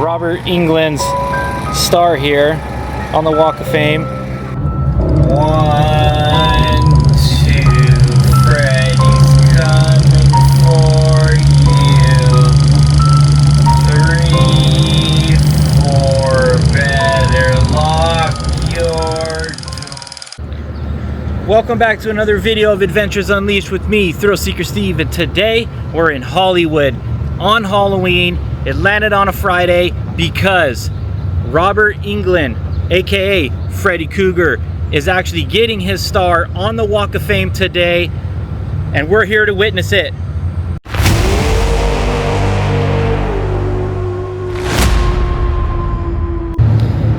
Robert Englund's star here on the Walk of Fame. 1, 2, Freddy's coming for you. 3, 4, better lock your door. Welcome back to another video of Adventures Unleashed with me, Thrill Seeker Steve, and today we're in Hollywood on Halloween. It landed on a Friday because Robert Englund, aka Freddy Krueger, is actually getting his star on the Walk of Fame today, and we're here to witness it.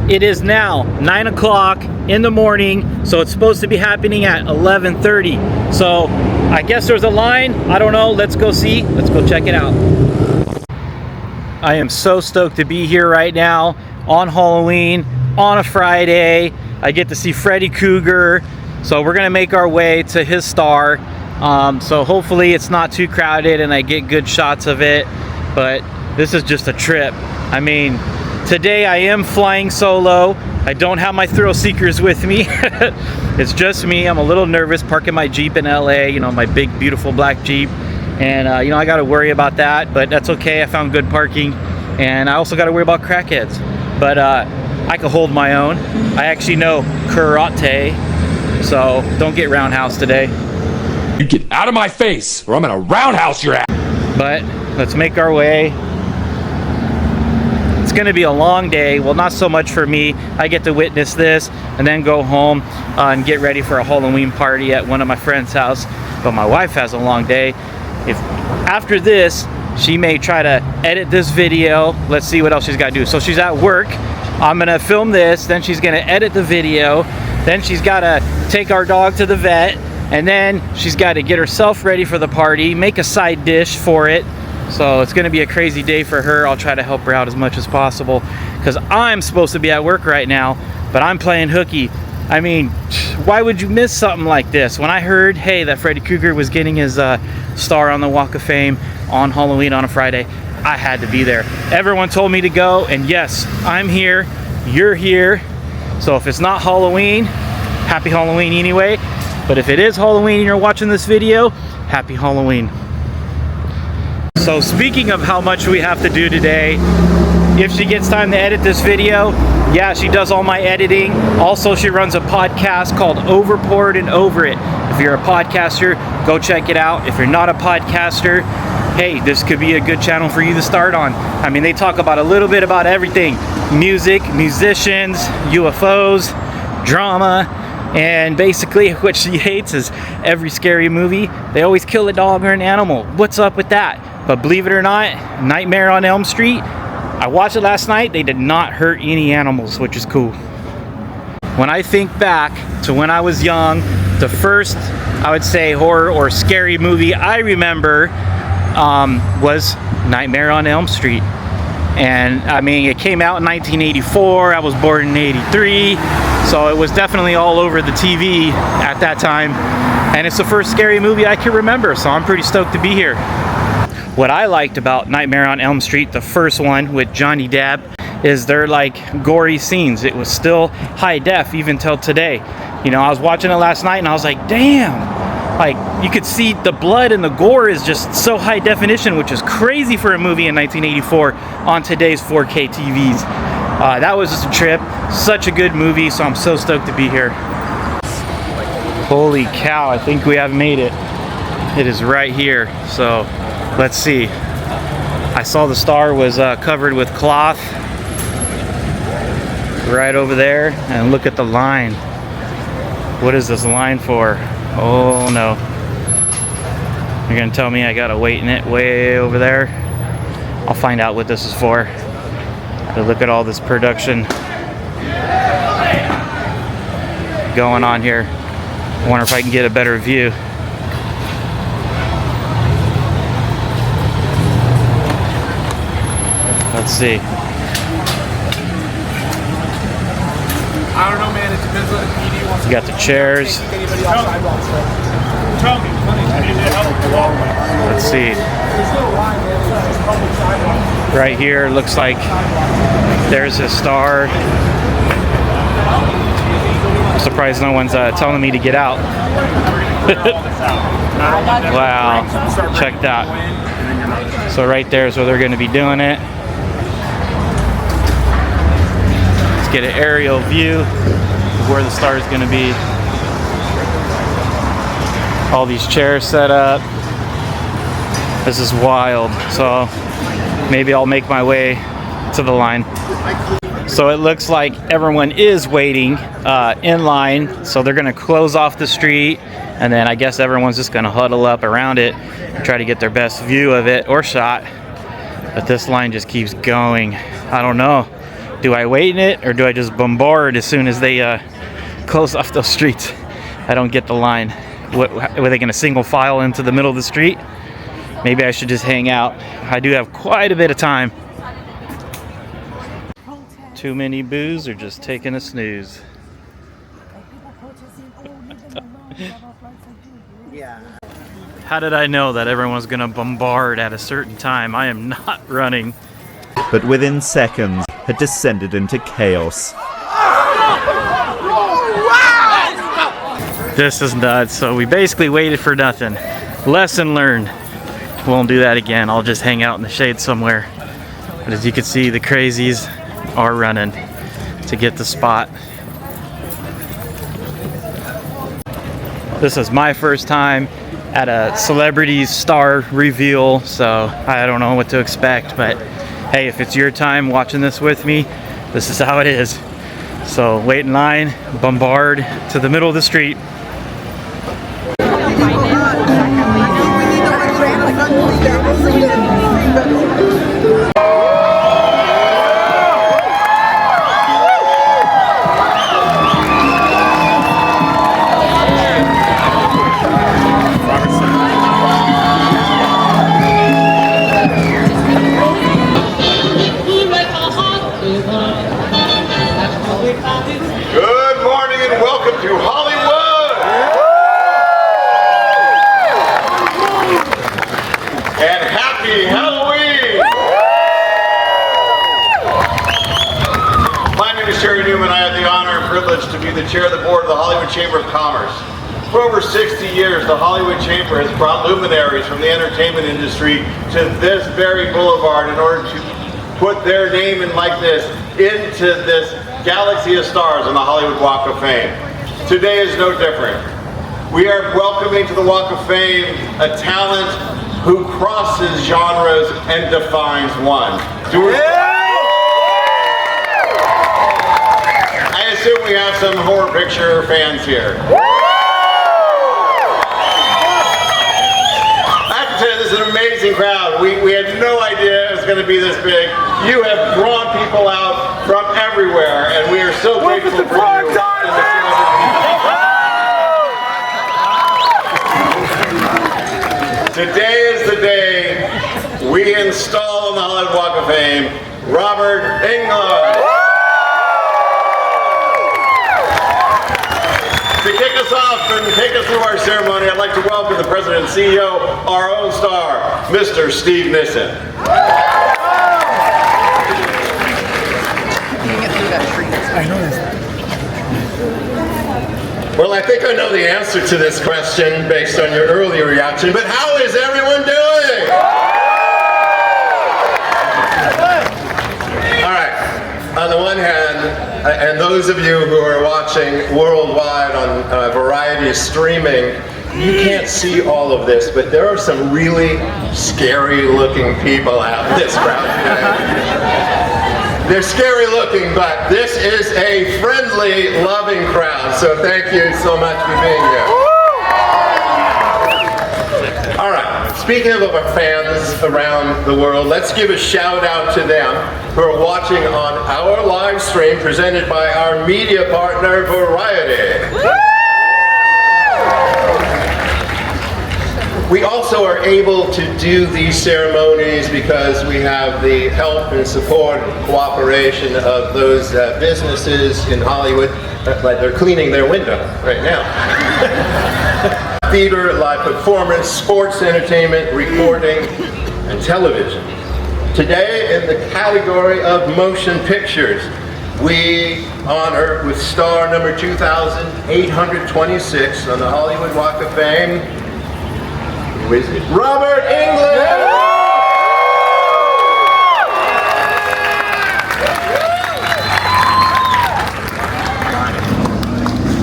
It is now 9 o'clock in the morning, so it's supposed to be happening at 11:30. So I guess there's a line, I don't know, let's go see, let's go check it out. I am so stoked to be here right now on Halloween, on a Friday. I get to see Freddy Krueger, so we're gonna make our way to his star. So hopefully it's not too crowded and I get good shots of it, but this is just a trip. I mean, today I am flying solo. I don't have my thrill seekers with me. It's just me. I'm a little nervous parking my Jeep in LA, you know, my big beautiful black Jeep. And you know, I got to worry about that, but that's okay. I found good parking, and I also got to worry about crackheads. But I can hold my own. I actually know karate, so don't get roundhouse today. You get out of my face, or I'm gonna roundhouse your ass. But let's make our way. It's gonna be a long day. Well, not so much for me. I get to witness this and then go home and get ready for a Halloween party at one of my friend's house. But my wife has a long day. If after this, she may try to edit this video. Let's see what else she's got to do. So she's at work. I'm gonna film this, then she's gonna edit the video, then she's got to take our dog to the vet, and then she's got to get herself ready for the party, make a side dish for it. So it's gonna be a crazy day for her. I'll try to help her out as much as possible because I'm supposed to be at work right now, but I'm playing hooky. I mean, why would you miss something like this? When I heard, hey, that Freddy Krueger was getting his star on the Walk of Fame on Halloween on a Friday, I had to be there. Everyone told me to go, and yes, I'm here, you're here. So if it's not Halloween, happy Halloween anyway. But if it is Halloween and you're watching this video, happy Halloween. So speaking of how much we have to do today, if she gets time to edit this video, yeah, she does all my editing. Also, she runs a podcast called Overpoured and Over It. If you're a podcaster, go check it out. If you're not a podcaster, hey, this could be a good channel for you to start on. I mean, they talk about a little bit about everything. Music, musicians, UFOs, drama, and basically what she hates is every scary movie, they always kill a dog or an animal. What's up with that? But believe it or not, Nightmare on Elm Street, I watched it last night, they did not hurt any animals, which is cool. When I think back to when I was young, the first, I would say, horror or scary movie I remember was Nightmare on Elm Street. And I mean, it came out in 1984, I was born in 83, so it was definitely all over the TV at that time. And it's the first scary movie I can remember, so I'm pretty stoked to be here. What I liked about Nightmare on Elm Street, the first one with Johnny Depp, is they're like gory scenes. It was still high def even till today. You know, I was watching it last night and I was like, damn, like you could see the blood and the gore is just so high definition, which is crazy for a movie in 1984 on today's 4K TVs. That was just a trip. Such a good movie, so I'm so stoked to be here. Holy cow, I think we have made it. It is right here, so let's see. I saw the star was covered with cloth right over there, and look at the line. What is this line for? Oh no. You're gonna tell me I gotta wait in it way over there? I'll find out what this is for. But look at all this production going on here. I wonder if I can get a better view. Let's see. I don't know, man. It depends on the PD wants. You got the chairs. Let's see. Right here, looks like there's a star. I'm surprised no one's telling me to get out. Wow, check that. So right there is where they're going to be doing it. Let's get an aerial view of where the star is going to be. All these chairs set up. This is wild. So maybe I'll make my way to the line. So it looks like everyone is waiting in line. So they're gonna close off the street, and then I guess everyone's just gonna huddle up around it and try to get their best view of it or shot. But this line just keeps going. I don't know. Do I wait in it, or do I just bombard as soon as they close off those streets? I don't get the line. Were they gonna single file into the middle of the street? Maybe I should just hang out. I do have quite a bit of time. Too many boos or just taking a snooze? How did I know that everyone's gonna bombard at a certain time? I am not running. But within seconds had descended into chaos. This is nuts. So we basically waited for nothing. Lesson learned. Won't do that again. I'll just hang out in the shade somewhere. But as you can see, the crazies are running to get the spot. This is my first time at a celebrity star reveal, so I don't know what to expect, but hey, if it's your time watching this with me, this is how it is. So wait in line, bombard to the middle of the street. Good morning and welcome to Hollywood! And happy Halloween! My name is Sherry Newman. I have the honor and privilege to be the chair of the board of the Hollywood Chamber of Commerce. For over 60 years, the Hollywood Chamber has brought luminaries from the entertainment industry to this very boulevard in order to put their name and likeness into this galaxy of stars on the Hollywood Walk of Fame. Today is no different. We are welcoming to the Walk of Fame a talent who crosses genres and defines one. I assume we have some horror picture fans here. I have to tell you, this is an amazing crowd. We had no idea it was going to be this big. You have drawn people out from everywhere, and we are so grateful for you. Today is the day we install on the Hollywood Walk of Fame Robert Englund. To kick us off and take us through our ceremony, I'd like to welcome the President and CEO, our own star, Mr. Steve Nissen. Well, I think I know the answer to this question based on your earlier reaction, but how is everyone doing? All right, on the one hand, and those of you who are watching worldwide on variety streaming, you can't see all of this, but there are some really scary looking people out in this crowd today. They're scary looking, but this is a friendly, loving crowd, so thank you so much for being here. All right, speaking of our fans around the world, let's give a shout out to them who are watching on our live stream presented by our media partner, Variety. We also are able to do these ceremonies because we have the help and support and cooperation of those businesses in Hollywood. Like they're cleaning their window right now. Theater, live performance, sports entertainment, recording, and television. Today, in the category of motion pictures, we honor with star number 2,826 on the Hollywood Walk of Fame, who is it? Robert Englund!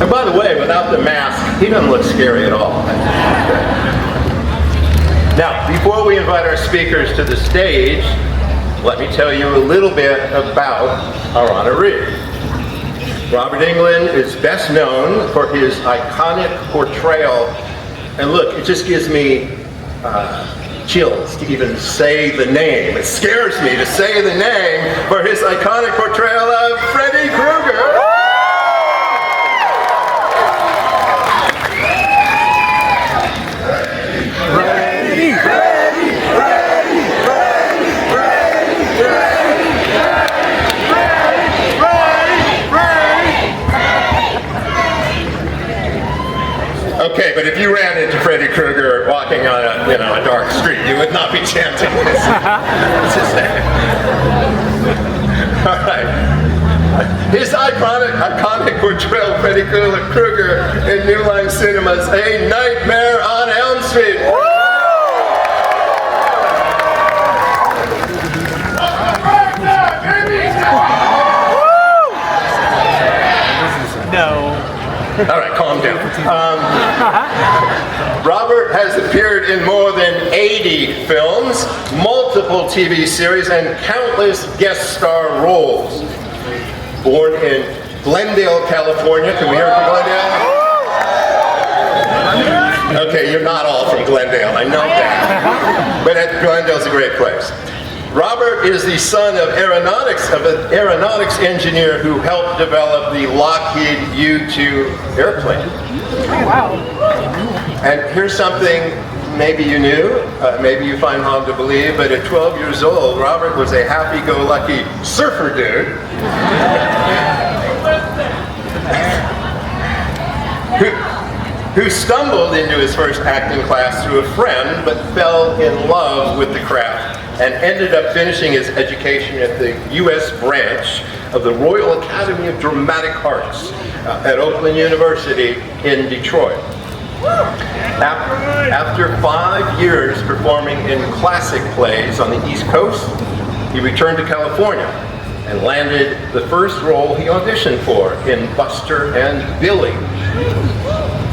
And by the way, without the mask, he doesn't look scary at all. Now, before we invite our speakers to the stage, let me tell you a little bit about our honoree. Robert Englund is best known for his iconic portrayal, and look, it just gives me chills to even say the name. It scares me to say the name for his iconic portrayal of Freddy Krueger. Okay, but if you ran into Freddy Krueger walking on a dark street, you would not be chanting this. It's his name. All right. His iconic portrayal of Freddy Krueger in New Line Cinemas, A Nightmare on Elm Street. No. All right, calm down. Robert has appeared in more than 80 films, multiple TV series, and countless guest star roles. Born in Glendale, California. Can we hear it from Glendale? Okay, you're not all from Glendale, I know that. But Glendale's a great place. Robert is the son of an aeronautics engineer who helped develop the Lockheed U-2 airplane. Wow. And here's something maybe you knew, maybe you find hard to believe, but at 12 years old, Robert was a happy-go-lucky surfer dude who stumbled into his first acting class through a friend, but fell in love with the craft and ended up finishing his education at the U.S. branch of the Royal Academy of Dramatic Arts at Oakland University in Detroit. After 5 years performing in classic plays on the East Coast, he returned to California and landed the first role he auditioned for in Buster and Billy.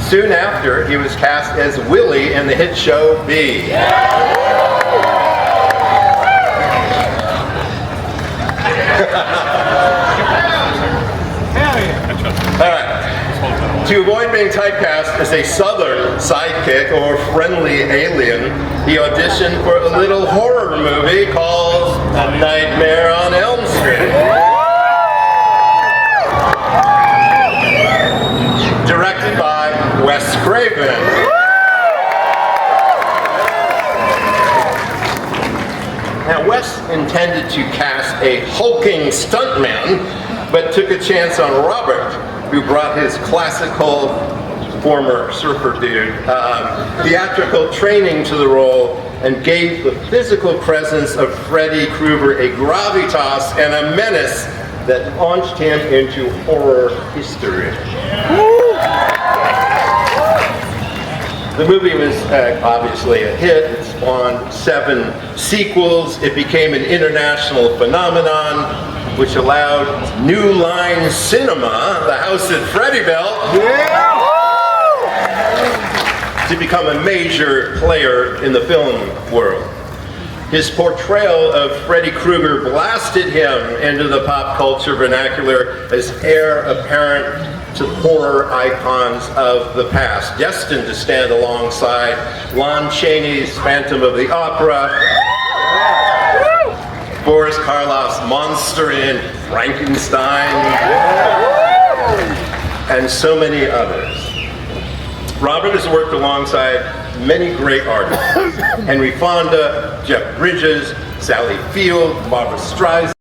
Soon after, he was cast as Willie in the hit show B. All right. To avoid being typecast as a southern sidekick or friendly alien, he auditioned for a little horror movie called A Nightmare on Elm Street. Directed by Wes Craven. Now, Wes intended to cast a hulking stuntman, but took a chance on Robert, who brought his classical, former surfer dude, theatrical training to the role and gave the physical presence of Freddy Krueger a gravitas and a menace that launched him into horror history. The movie was obviously a hit. It spawned 7 sequels. It became an international phenomenon, which allowed New Line Cinema, the house at Freddy Belt, to become a major player in the film world. His portrayal of Freddy Krueger blasted him into the pop culture vernacular as heir apparent to horror icons of the past, destined to stand alongside Lon Chaney's Phantom of the Opera, Boris Karloff's monster in Frankenstein, and so many others. Robert has worked alongside many great artists: Henry Fonda, Jeff Bridges, Sally Field, Barbra Streisand.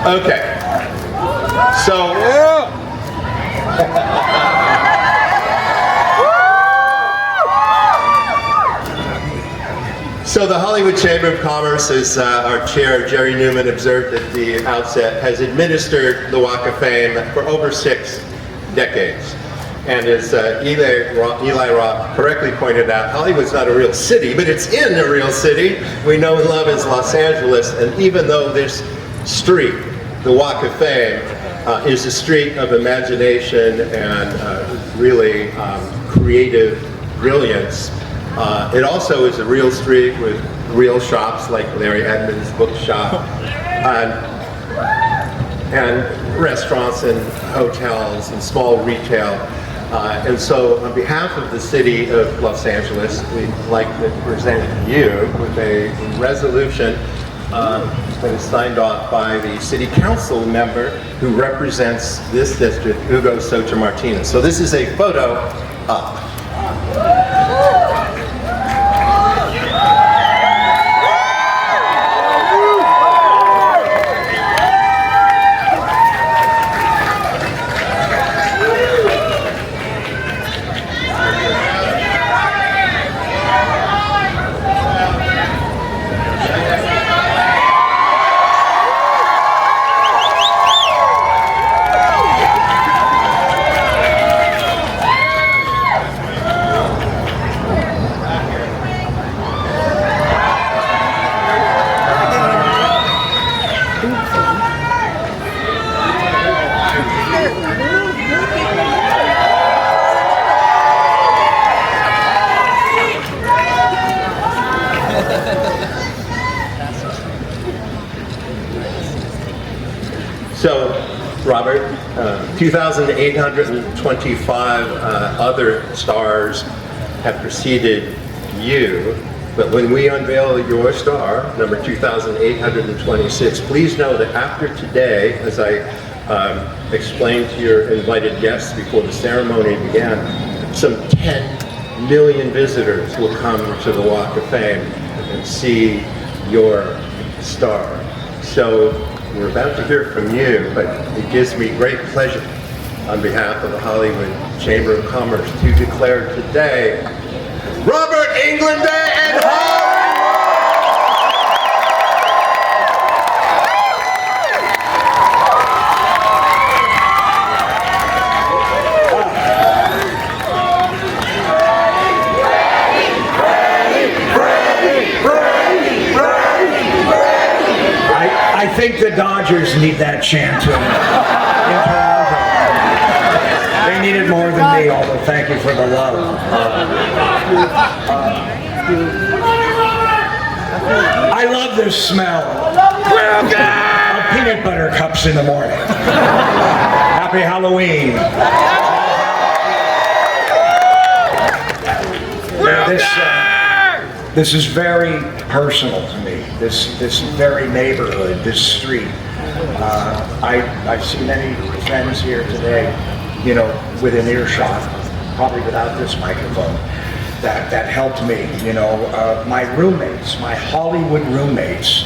Okay. So, so the Hollywood Chamber of Commerce, as our chair, Jerry Newman, observed at the outset, has administered the Walk of Fame for over 6 decades. And as Eli Roth correctly pointed out, Hollywood's not a real city, but it's in a real city we know and love as Los Angeles. And even though this street, the Walk of Fame, is a street of imagination and really creative brilliance, it also is a real street with real shops like Larry Edmunds' bookshop and restaurants and hotels and small retail. And so on behalf of the city of Los Angeles, we'd like to present you with a resolution that is signed off by the city council member who represents this district, Hugo Socha Martinez. So this is a photo op. So, Robert, 2,825 other stars have preceded you, but when we unveil your star, number 2,826, please know that after today, as I explained to your invited guests before the ceremony began, some 10 million visitors will come to the Walk of Fame and see your star. So, we're about to hear from you, but it gives me great pleasure on behalf of the Hollywood Chamber of Commerce to declare today Robert Englund Day and I think the Dodgers need that chant in Toronto. They need it more than me, although thank you for the love. I love this smell of peanut butter cups in the morning. Happy Halloween. This is very personal to me. This very neighborhood, this street. I see many friends here today, you know, within earshot, probably without this microphone, that helped me. You know, my roommates, my Hollywood roommates,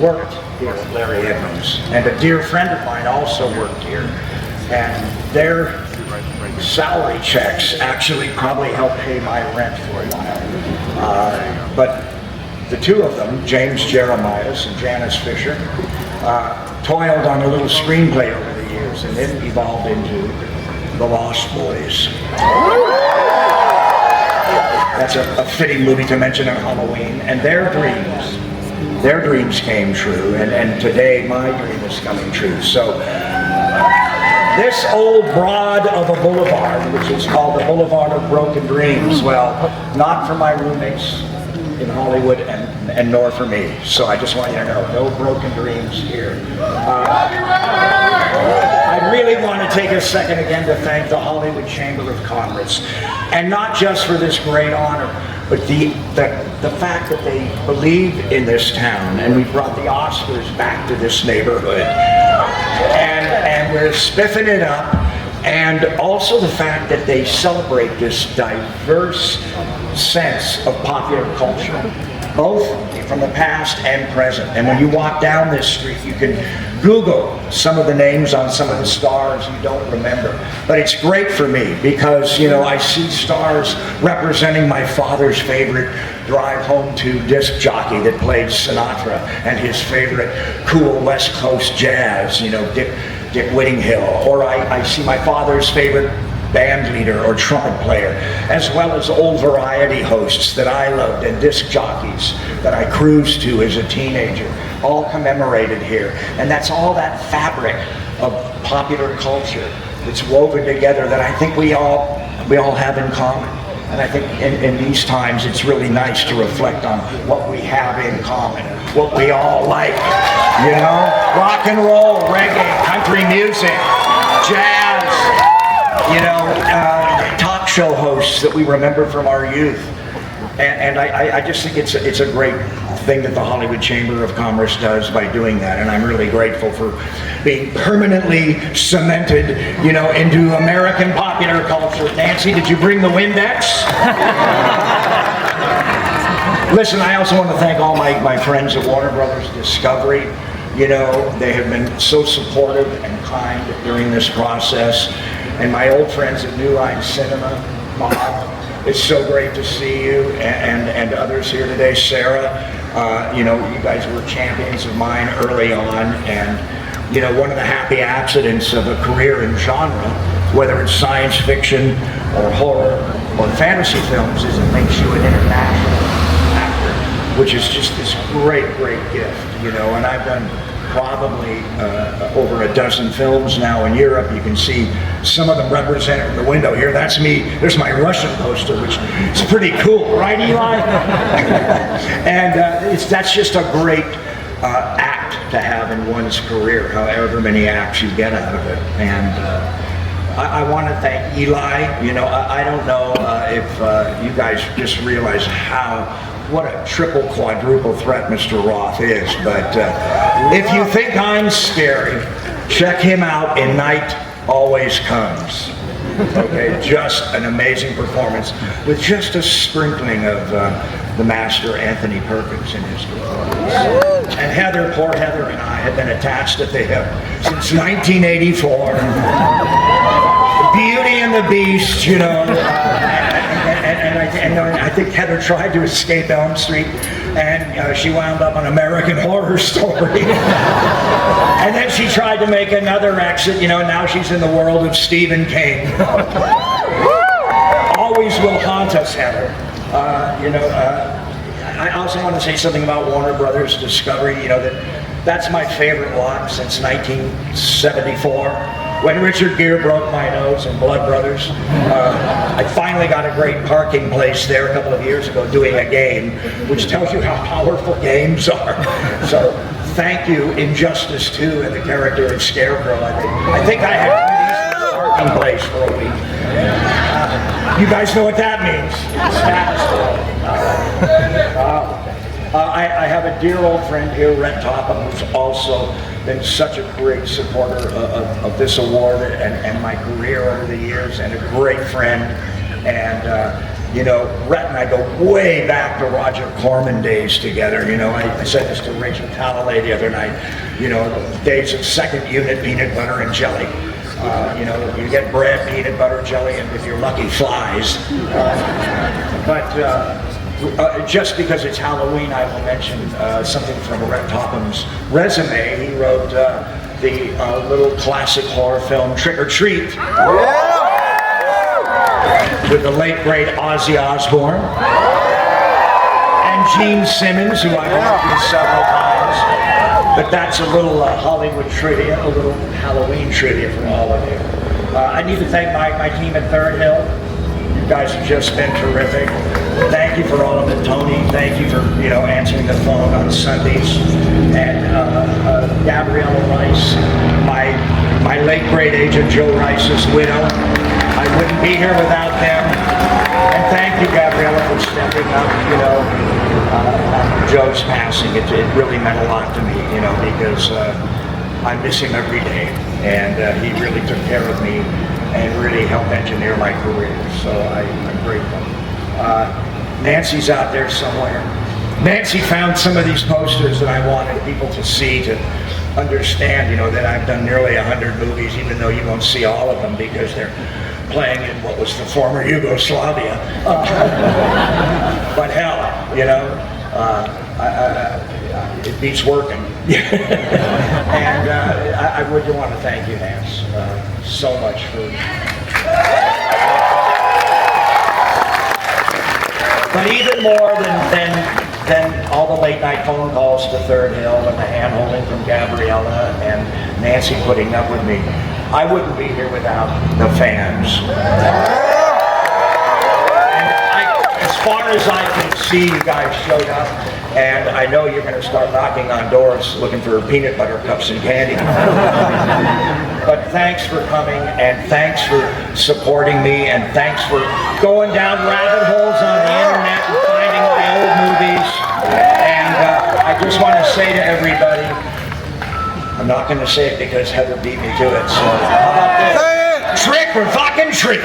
worked here at Larry Edmunds, and a dear friend of mine also worked here, and their salary checks actually probably helped pay my rent for a while. But the two of them, James Jeremias and Janice Fisher, toiled on a little screenplay over the years, and it evolved into The Lost Boys. That's a fitting movie to mention on Halloween, and their dreams came true, and today my dream is coming true. So this old broad of a boulevard, which is called the Boulevard of Broken Dreams, well, not for my roommates in Hollywood and nor for me. So I just want you to know, no broken dreams here. I really want to take a second again to thank the Hollywood Chamber of Commerce, and not just for this great honor, but the fact that they believe in this town, and we brought the Oscars back to this neighborhood, and we're spiffing it up, and also the fact that they celebrate this diverse sense of popular culture, both from the past and present. And when you walk down this street, you can Google some of the names on some of the stars you don't remember. But it's great for me because, you know, I see stars representing my father's favorite drive home to disc jockey that played Sinatra and his favorite cool West Coast jazz, you know, Dick Whittinghill. Or I see my father's favorite band leader or trumpet player, as well as old variety hosts that I loved and disc jockeys that I cruised to as a teenager, all commemorated here. And that's all that fabric of popular culture that's woven together that I think we all have in common. And I think in these times it's really nice to reflect on what we have in common, what we all like, you know? Rock and roll, reggae, country music, jazz, you know, talk show hosts that we remember from our youth. And I just think it's a great thing that the Hollywood Chamber of Commerce does by doing that. And I'm really grateful for being permanently cemented, you know, into American popular culture. Nancy, did you bring the Windex? Listen, I also want to thank all my friends at Warner Brothers Discovery. You know, they have been so supportive and kind during this process. And my old friends at New Line Cinema, Bob, it's so great to see you, and others here today. Sarah, you know, you guys were champions of mine early on, and, you know, one of the happy accidents of a career in genre, whether it's science fiction or horror or fantasy films, is it makes you an international actor, which is just this great, great gift, you know. And I've done probably over a dozen films now in Europe. You can see some of them represented in the window here. That's me. There's my Russian poster, which is pretty cool, right, Eli? And that's just a great act to have in one's career, however many acts you get out of it. And I want to thank Eli. You know, I don't know if you guys just realize what a triple, quadruple threat Mr. Roth is, but if you think I'm scary, check him out in Night Always Comes. Okay, just an amazing performance with just a sprinkling of the master Anthony Perkins in his performance. And Heather, poor Heather, and I have been attached at the hip since 1984. Beauty and the Beast, you know. And I think Heather tried to escape Elm Street, and she wound up on American Horror Story. And then she tried to make another exit, you know, and now she's in the world of Stephen King. Always will haunt us, Heather. You know, I also want to say something about Warner Brothers Discovery, you know, that's my favorite lot since 1974. When Richard Gere broke my nose in Blood Brothers, I finally got a great parking place there a couple of years ago doing a game, which tells you how powerful games are. So thank you, Injustice 2 and the character of Scarecrow. I think I had a parking place for a week. You guys know what that means. I have a dear old friend here, Rhett Topham, who's also been such a great supporter of this award and my career over the years, and a great friend. And you know, Rhett and I go way back to Roger Corman days together. You know, I said this to Rachel Talalay the other night, you know, days of second unit peanut butter and jelly. You know, you get bread, peanut butter, jelly, and if you're lucky, flies. Just because it's Halloween, I will mention something from Rhett Topham's resume. He wrote the little classic horror film Trick or Treat. Yeah. With the late, great Ozzy Osbourne. And Gene Simmons, who I've worked with several times. But that's a little Hollywood trivia, a little Halloween trivia for all of you. I need to thank my team at Third Hill. You guys have just been terrific. Thank you for all of it, Tony. Thank you for, you know, answering the phone on Sundays. And Gabriella Rice, my late great agent Joe Rice's widow. I wouldn't be here without them. And thank you, Gabriella, for stepping up, you know, on Joe's passing. It really meant a lot to me, you know, because I miss him every day. And he really took care of me and really helped engineer my career. So I'm grateful. Nancy's out there somewhere. Nancy found some of these posters that I wanted people to see, to understand, you know, that I've done nearly 100 movies, even though you won't see all of them because they're playing in what was the former Yugoslavia. But hell, you know, it beats working. And I would want to thank you, Nance, so much for... But even more than all the late night phone calls to Third Hill and the hand-holding from Gabriella and Nancy putting up with me, I wouldn't be here without the fans. And as far as I can see, you guys showed up, and I know you're going to start knocking on doors looking for peanut butter cups and candy. But thanks for coming, and thanks for supporting me, and thanks for going down rabbit holes on the internet and finding my old movies. And I just want to say to everybody, I'm not going to say it because Heather beat me to it, so how about this? Trick or fucking treat!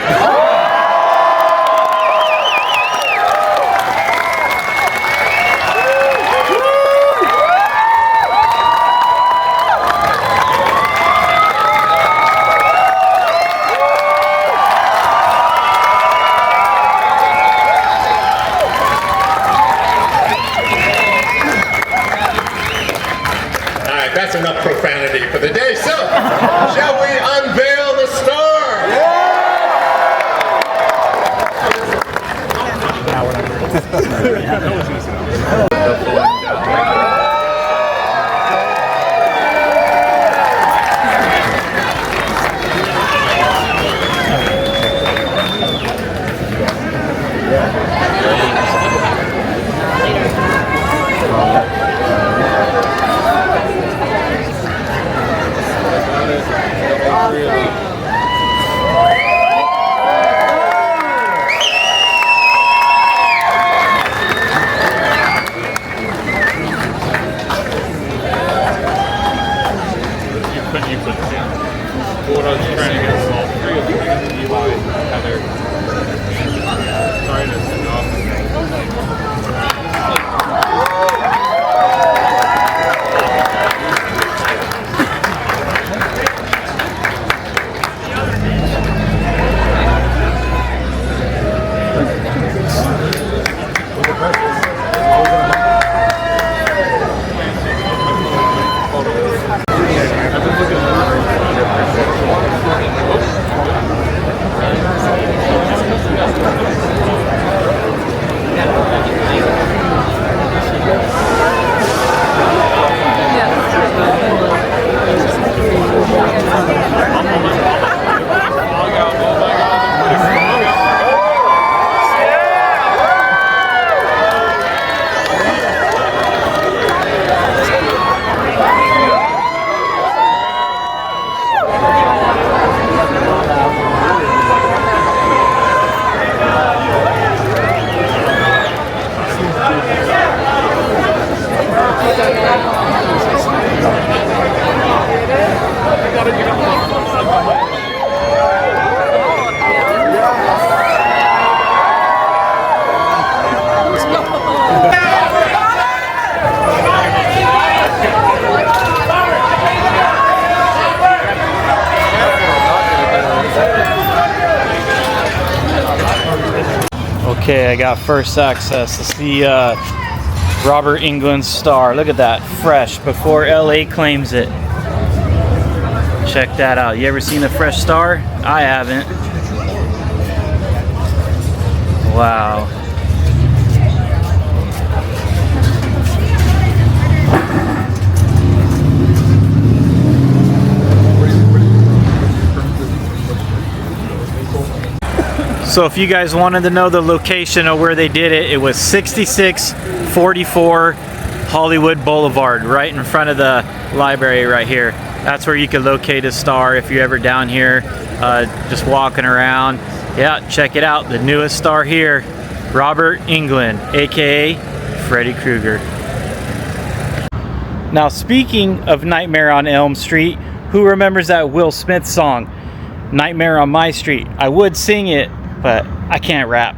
That's enough profanity for the day. So, shall we unveil the star? What I was trying to get all three of them, Eli, Heather. Sorry to send off. Okay, I got first access to see Robert Englund's star. Look at that, fresh before LA claims it. Check that out. You ever seen a fresh star? I haven't. Wow. So if you guys wanted to know the location of where they did it, it was 6644 Hollywood Boulevard, right in front of the library right here. That's where you could locate a star if you're ever down here, just walking around. Yeah, check it out. The newest star here, Robert Englund, aka Freddy Krueger. Now speaking of Nightmare on Elm Street, who remembers that Will Smith song, Nightmare on My Street? I would sing it, but I can't rap.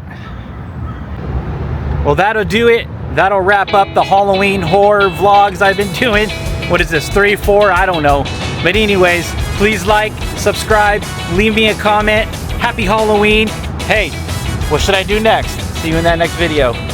Well, that'll do it. That'll wrap up the Halloween horror vlogs I've been doing. What is this, 3, 4? I don't know. But anyways, please like, subscribe, leave me a comment. Happy Halloween. Hey, what should I do next? See you in that next video.